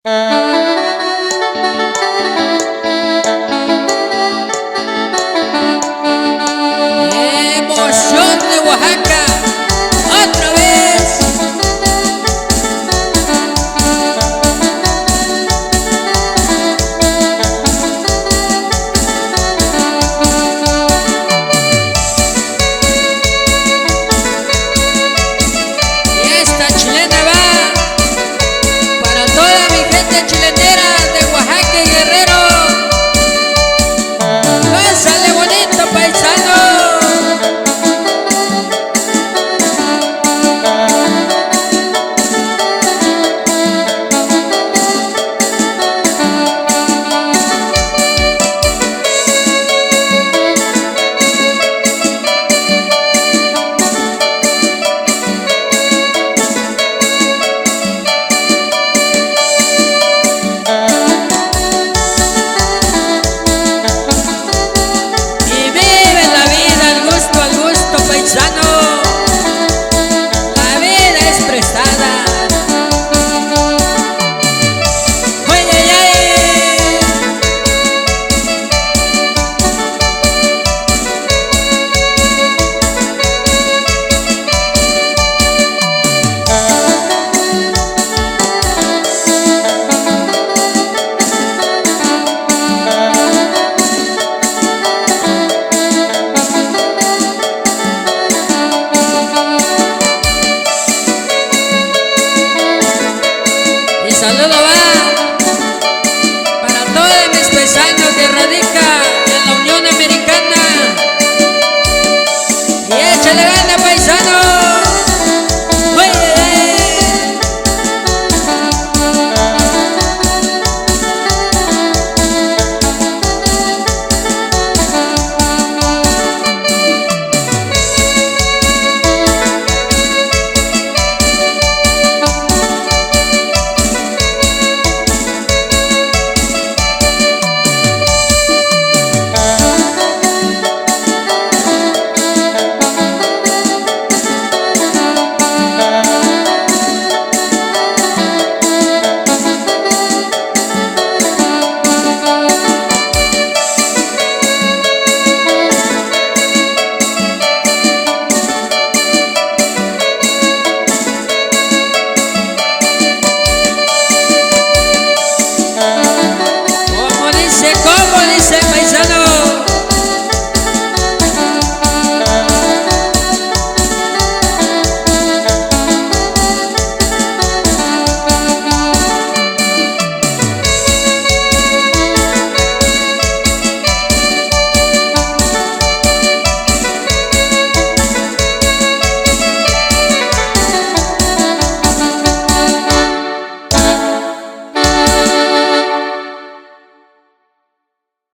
Emoción de Oaxaca, otra vez. Y esta chilena va para toda mi gente chilenera de Oaxaca y Guerrero. Pásale bonito, paisano. La vida es prestada. Oye, saludo va para todos mis paisanos que radican en la Unión Americana. Y échale gana, paisano.